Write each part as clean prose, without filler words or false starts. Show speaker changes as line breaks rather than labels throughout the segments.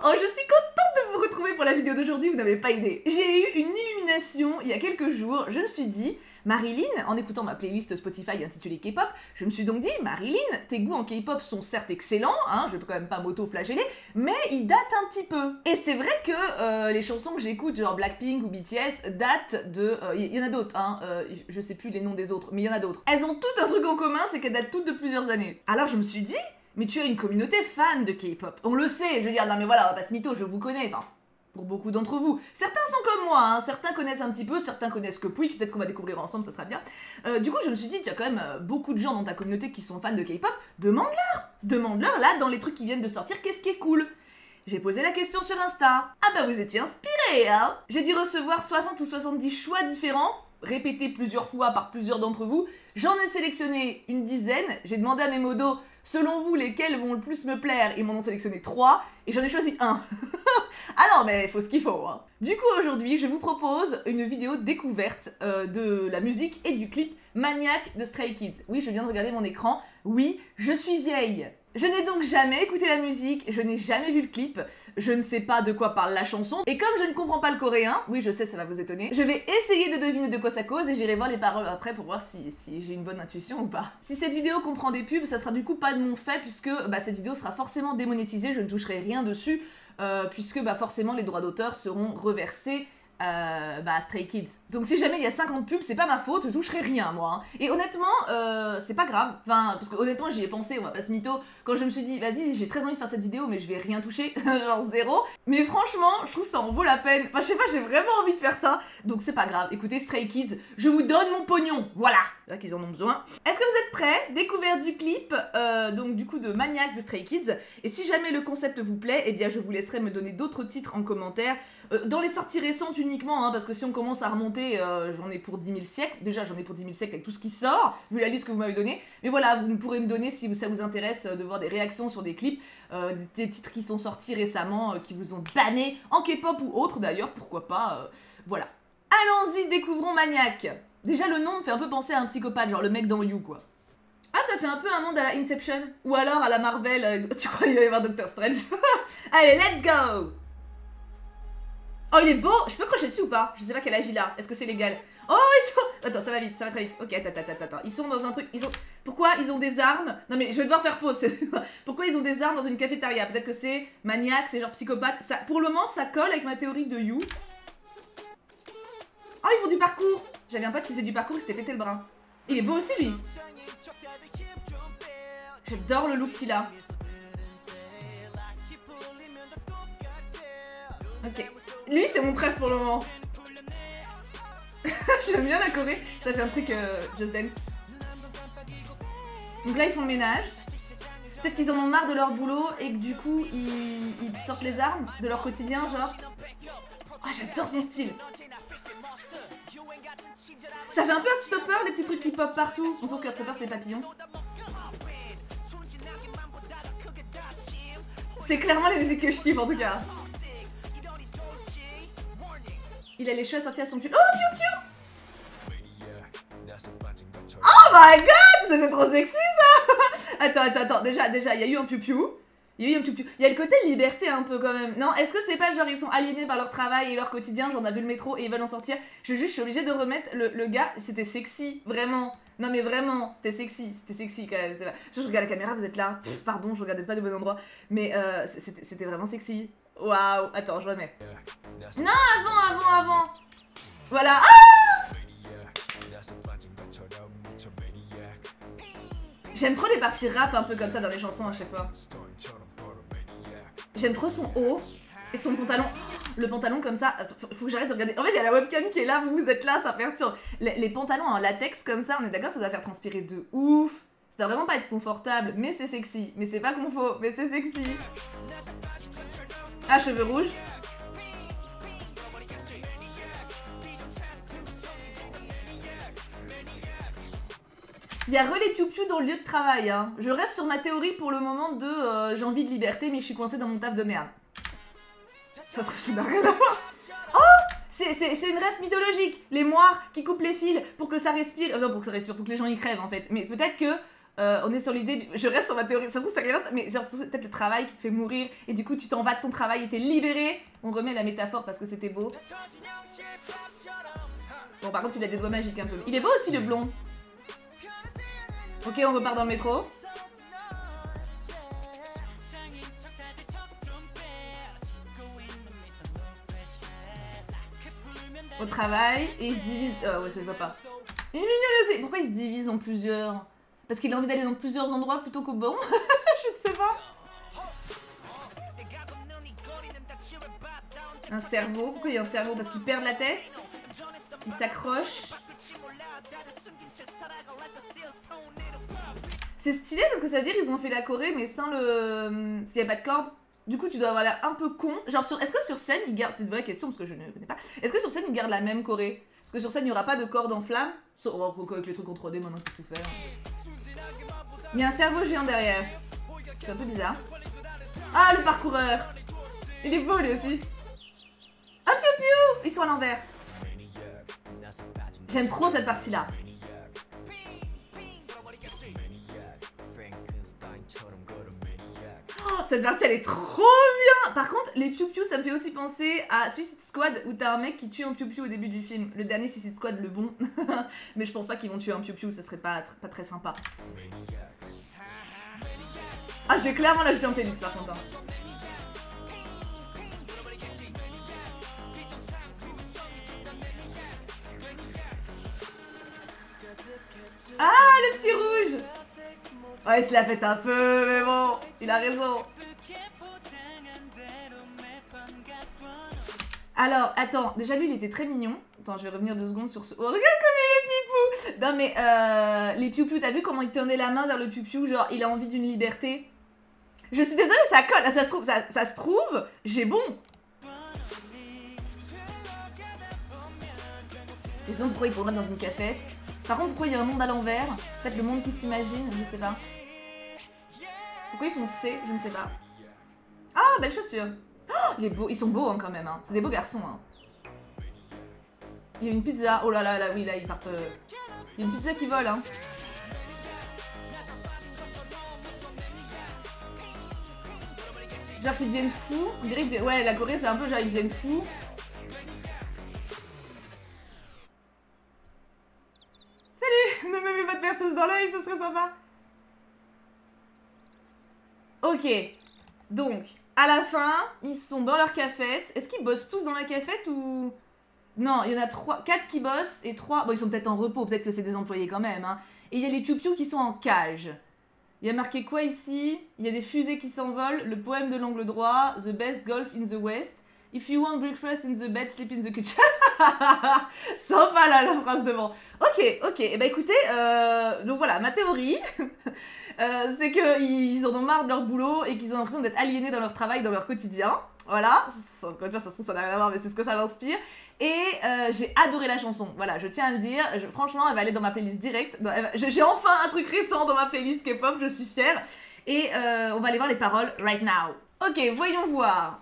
Oh, je suis contente de vous retrouver pour la vidéo d'aujourd'hui, vous n'avez pas idée. J'ai eu une illumination il y a quelques jours, je me suis dit, Marilyn, en écoutant ma playlist Spotify intitulée K-pop, je me suis donc dit, Marilyn, tes goûts en K-pop sont certes excellents, hein, je peux quand même pas m'auto-flageller, mais ils datent un petit peu. Et c'est vrai que les chansons que j'écoute, genre Blackpink ou BTS, datent de... Il y en a d'autres, hein, je sais plus les noms des autres, mais il y en a d'autres. Elles ont toutes un truc en commun, c'est qu'elles datent toutes de plusieurs années. Alors je me suis dit, mais tu as une communauté fan de K-pop. On le sait, je veux dire, non mais voilà, on va pas se mytho, je vous connais, enfin... Pour beaucoup d'entre vous. Certains sont comme moi, hein. Certains connaissent un petit peu, certains connaissent que puis, peut-être qu'on va découvrir ensemble, ça sera bien. Du coup, je me suis dit, tu as quand même beaucoup de gens dans ta communauté qui sont fans de K-pop, demande-leur, là, dans les trucs qui viennent de sortir, qu'est-ce qui est cool. J'ai posé la question sur Insta. Ah bah vous étiez inspirés, hein. J'ai dû recevoir 60 ou 70 choix différents, répétés plusieurs fois par plusieurs d'entre vous. J'en ai sélectionné une dizaine, j'ai demandé à mes modos, selon vous, lesquels vont le plus me plaire, ils m'en ont sélectionné 3, et j'en ai choisi un. Ah non, mais il faut ce qu'il faut, hein. Du coup, aujourd'hui, je vous propose une vidéo découverte de la musique et du clip Maniac de Stray Kids. Oui, je viens de regarder mon écran. Oui, je suis vieille. Je n'ai donc jamais écouté la musique, je n'ai jamais vu le clip, je ne sais pas de quoi parle la chanson, et comme je ne comprends pas le coréen, oui je sais ça va vous étonner, je vais essayer de deviner de quoi ça cause et j'irai voir les paroles après pour voir si j'ai une bonne intuition ou pas. Si cette vidéo comprend des pubs, ça sera du coup pas de mon fait puisque cette vidéo sera forcément démonétisée, je ne toucherai rien dessus, puisque forcément les droits d'auteur seront reversés à Stray Kids. Donc si jamais il y a 50 pubs, c'est pas ma faute, je toucherai rien moi. Hein. Et honnêtement, c'est pas grave. Enfin, parce que honnêtement j'y ai pensé, on va pas se mytho. Quand je me suis dit, vas-y, j'ai très envie de faire cette vidéo, mais je vais rien toucher, genre zéro. Mais franchement, je trouve ça en vaut la peine. Enfin, je sais pas, j'ai vraiment envie de faire ça. Donc c'est pas grave. Écoutez, Stray Kids, je vous donne mon pognon. Voilà. C'est là qu'ils en ont besoin. Est-ce que vous êtes prêts? Découverte du clip, donc du coup de Maniac de Stray Kids. Et si jamais le concept vous plaît, eh bien je vous laisserai me donner d'autres titres en commentaire. Dans les sorties récentes uniquement, hein, parce que si on commence à remonter, j'en ai pour 10 000 siècles. Déjà, j'en ai pour 10 000 siècles avec tout ce qui sort, vu la liste que vous m'avez donnée. Mais voilà, vous pourrez me donner, si ça vous intéresse, de voir des réactions sur des clips, des titres qui sont sortis récemment, qui vous ont banné, en K-pop ou autre d'ailleurs, pourquoi pas, voilà. Allons-y, découvrons Maniac. Déjà, le nom me fait un peu penser à un psychopathe, genre le mec dans You, quoi. Ah, ça fait un peu un monde à la Inception, ou alors à la Marvel, tu crois qu'il va y avoir Doctor Strange. Allez, let's go. Oh, il est beau! Je peux crocher dessus ou pas? Je sais pas quel âge il a. Est-ce que c'est légal? Oh, ils sont... Attends, ça va vite, ça va très vite. Ok, attends. Ils sont dans un truc... Pourquoi ils ont des armes? Non mais je vais devoir faire pause. Pourquoi ils ont des armes dans une cafétéria? Peut-être que c'est maniaque, c'est genre psychopathe. Ça... Pour le moment, ça colle avec ma théorie de You. Oh, ils font du parcours! J'avais un pote qui faisait du parcours, il s'était pété le bras. Il est beau aussi, lui. J'adore le look qu'il a. Ok. Lui, c'est mon préf pour le moment. J'aime bien la Corée. Ça fait un truc Just Dance. Donc là, ils font le ménage. Peut-être qu'ils en ont marre de leur boulot et que du coup, ils sortent les armes de leur quotidien, genre. Oh, j'adore son style. Ça fait un peu Heartstopper, les petits trucs qui pop partout. On sauf que Heartstopper, c'est les papillons. C'est clairement la musique que je kiffe en tout cas. Il a les cheveux assortis à son pull. Oh, piou piou! Oh my god! C'était trop sexy ça! Attends. Déjà, il y a eu un piou piou. Il y a le côté liberté un peu quand même. Non, est-ce que c'est pas genre ils sont aliénés par leur travail et leur quotidien, genre on a vu le métro et ils veulent en sortir? Je suis obligée de remettre le gars, c'était sexy, vraiment. Non mais vraiment, c'était sexy quand même. Je regarde la caméra, vous êtes là. Pardon, je regardais pas le bon endroit. Mais c'était vraiment sexy. Waouh, attends, je remets. Non, avant. Voilà. Ah! J'aime trop les parties rap un peu comme ça dans les chansons à chaque fois. J'aime trop son haut et son pantalon. Le pantalon comme ça, faut que j'arrête de regarder. En fait, il y a la webcam qui est là, vous êtes là, ça perturbe. Les pantalons en latex comme ça, on est d'accord, ça doit faire transpirer de ouf. Ça doit vraiment pas être confortable, mais c'est sexy. Mais c'est pas confort, mais c'est sexy. Ah, cheveux rouges. Il y a relais piou-piou dans le lieu de travail, hein. Je reste sur ma théorie pour le moment de j'ai envie de liberté, mais je suis coincée dans mon taf de merde. Ça se trouve, ça n'a rien à voir. Oh! C'est une rêve mythologique. Les moires qui coupent les fils pour que ça respire. Non, pour que ça respire, pour que les gens y crèvent en fait. Mais peut-être que on est sur l'idée du... Je reste sur ma théorie, ça se trouve ça regarde, mais genre c'est peut-être le travail qui te fait mourir et du coup tu t'en vas de ton travail et t'es libéré. On remet la métaphore parce que c'était beau. Bon par contre il a des doigts magiques un peu. Il est beau aussi le blond. Ok, on repart dans le métro. Au travail et il se divise... ouais, ça se voit pas. Il est mignon aussi. Pourquoi il se divise en plusieurs? Parce qu'il a envie d'aller dans plusieurs endroits plutôt qu'au bon. Je ne sais pas. Un cerveau. Pourquoi il y a un cerveau? Parce qu'il perd la tête. Il s'accroche. C'est stylé parce que ça veut dire qu'ils ont fait la choré mais sans le... Parce qu'il n'y a pas de corde. Du coup, tu dois avoir l'air un peu con. Genre, est-ce que sur scène, ils gardent... C'est une vraie question parce que je ne connais pas. Est-ce que sur scène, ils gardent la même choré? Parce que sur scène, il n'y aura pas de corde en flamme. Sauf avec les trucs en 3D, maintenant, tu peux tout faire. Il y a un cerveau géant derrière. C'est un peu bizarre. Ah, le parcoureur. Il est beau, lui aussi. Ah, piou piou. Ils sont à l'envers. J'aime trop cette partie-là. Oh, cette partie elle est trop bien. Par contre les piou-piou ça me fait aussi penser à Suicide Squad où t'as un mec qui tue un piou-piou au début du film. Le dernier Suicide Squad, le bon. Mais je pense pas qu'ils vont tuer un piou-piou, ça serait pas très sympa. Ah je vais clairement l'ajouter en playlist par contre. Ah le petit rouge. Ouais, il se la pète un peu, mais bon, il a raison. Alors, attends, déjà lui, il était très mignon. Attends, je vais revenir 2 secondes sur ce... Oh, regarde comme il est pipou. Non, mais les piou-piou, t'as vu comment il tenait la main vers le piou-piou? Genre, il a envie d'une liberté. Je suis désolée, ça colle. Ah, ça se trouve, j'ai bon. Et sinon, pourquoi il tourne dans une cafette? Par contre, pourquoi il y a un monde à l'envers? Peut-être le monde qui s'imagine, je sais pas. Pourquoi ils font C? Je ne sais pas. Ah, belle chaussure. Oh, il est beau. Ils sont beaux hein, quand même. Hein. C'est des beaux garçons. Hein. Il y a une pizza. Oh là là, là, oui, là, ils partent... Il y a une pizza qui vole. Hein. Genre qu'ils deviennent fous. On dirait que... Ouais, la Corée, c'est un peu genre ils deviennent fous. Salut. Ne me mets pas de perceuse dans l'œil, ce serait sympa. Ok, donc, à la fin, ils sont dans leur cafette. Est-ce qu'ils bossent tous dans la cafette ou... Non, il y en a 4 qui bossent et 3... Bon, ils sont peut-être en repos, peut-être que c'est des employés quand même. Hein. Et il y a les piou-piou qui sont en cage. Il y a marqué quoi ici? Il y a des fusées qui s'envolent, le poème de l'angle droit, The best golf in the West. If you want breakfast in the bed, sleep in the kitchen. Sympa là, la phrase devant. Ok, et bah écoutez, donc voilà, ma théorie... c'est qu'ils en ont marre de leur boulot et qu'ils ont l'impression d'être aliénés dans leur travail, dans leur quotidien. Voilà, encore une fois, ça se trouve, ça n'a rien à voir, mais c'est ce que ça m'inspire. Et j'ai adoré la chanson, voilà, je tiens à le dire. Franchement, elle va aller dans ma playlist directe. J'ai enfin un truc récent dans ma playlist K-pop, je suis fière. Et on va aller voir les paroles right now. Ok, voyons voir.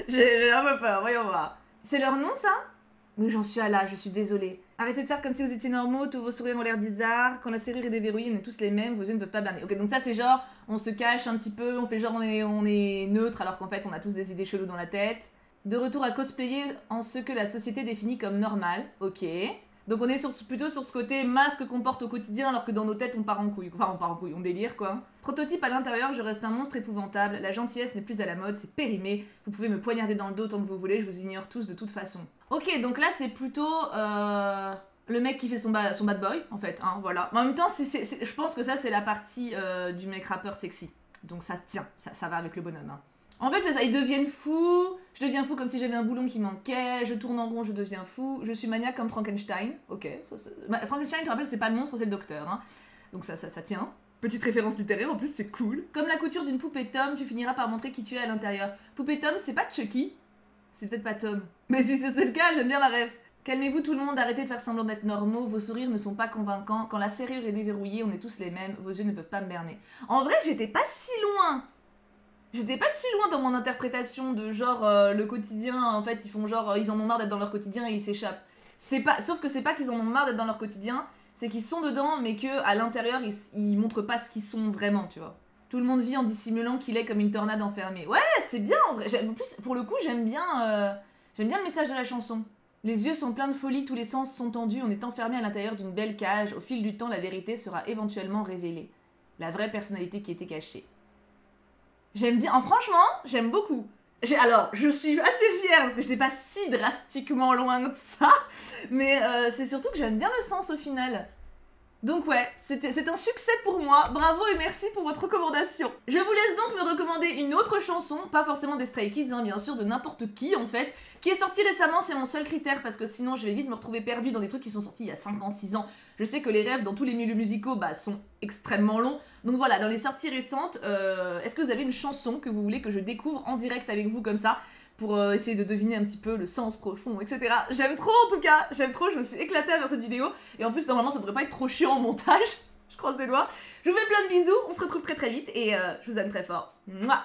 J'ai un peu peur, voyons voir. C'est leur nom, ça? Oui, j'en suis à là, je suis désolée. Arrêtez de faire comme si vous étiez normaux, tous vos sourires ont l'air bizarres. Quand la serrure est déverrouillée, on est tous les mêmes, vos yeux ne peuvent pas berner. Ok, donc ça c'est genre, on se cache un petit peu, on fait genre on est neutre alors qu'en fait on a tous des idées cheloues dans la tête. De retour à cosplayer en ce que la société définit comme normal. Ok. Donc on est plutôt sur ce côté masque qu'on porte au quotidien alors que dans nos têtes on part en couille. Enfin on part en couille, on délire quoi. Prototype à l'intérieur, je reste un monstre épouvantable. La gentillesse n'est plus à la mode, c'est périmé. Vous pouvez me poignarder dans le dos tant que vous voulez, je vous ignore tous de toute façon. Ok, donc là c'est plutôt le mec qui fait son bad boy en fait. Hein, voilà. Mais en même temps, je pense que ça c'est la partie du mec rappeur sexy. Donc ça tient, ça va avec le bonhomme. Hein. En fait, c'est ça, ils deviennent fous. Je deviens fou comme si j'avais un boulon qui manquait. Je tourne en rond, je deviens fou. Je suis maniaque comme Frankenstein. Ok. Frankenstein, je te rappelle, c'est pas le monstre, c'est le docteur. Hein. Donc ça tient. Petite référence littéraire, en plus, c'est cool. Comme la couture d'une poupée Tom, tu finiras par montrer qui tu es à l'intérieur. Poupée Tom, c'est pas Chucky. C'est peut-être pas Tom. Mais si c'est le cas, j'aime bien la ref. Calmez-vous tout le monde, arrêtez de faire semblant d'être normaux. Vos sourires ne sont pas convaincants. Quand la serrure est déverrouillée, on est tous les mêmes. Vos yeux ne peuvent pas me berner. En vrai, j'étais pas si loin. J'étais pas si loin dans mon interprétation de genre le quotidien, en fait ils font genre ils en ont marre d'être dans leur quotidien et ils s'échappent. Sauf que c'est pas qu'ils en ont marre d'être dans leur quotidien, c'est qu'ils sont dedans, mais que à l'intérieur, ils montrent pas ce qu'ils sont vraiment, tu vois. Tout le monde vit en dissimulant qu'il est comme une tornade enfermée. Ouais, c'est bien en vrai. En plus, pour le coup, j'aime bien le message de la chanson. Les yeux sont pleins de folie, tous les sens sont tendus, on est enfermé à l'intérieur d'une belle cage. Au fil du temps, la vérité sera éventuellement révélée. La vraie personnalité qui était cachée. J'aime bien. Franchement, j'aime beaucoup. Alors, je suis assez fière parce que je n'étais pas si drastiquement loin de ça. Mais c'est surtout que j'aime bien le sens au final. Donc ouais, c'est un succès pour moi, bravo et merci pour votre recommandation. Je vous laisse donc me recommander une autre chanson, pas forcément des Stray Kids, hein, bien sûr, de n'importe qui en fait, qui est sortie récemment, c'est mon seul critère, parce que sinon je vais vite me retrouver perdue dans des trucs qui sont sortis il y a 5 ans, 6 ans. Je sais que les rêves dans tous les milieux musicaux sont extrêmement longs, donc voilà, dans les sorties récentes, est-ce que vous avez une chanson que vous voulez que je découvre en direct avec vous comme ça pour essayer de deviner un petit peu le sens profond, etc. J'aime trop en tout cas, j'aime trop, je me suis éclatée à faire cette vidéo, et en plus normalement ça devrait pas être trop chiant en montage, je croise les doigts. Je vous fais plein de bisous, on se retrouve très très vite, et je vous aime très fort. Mouah.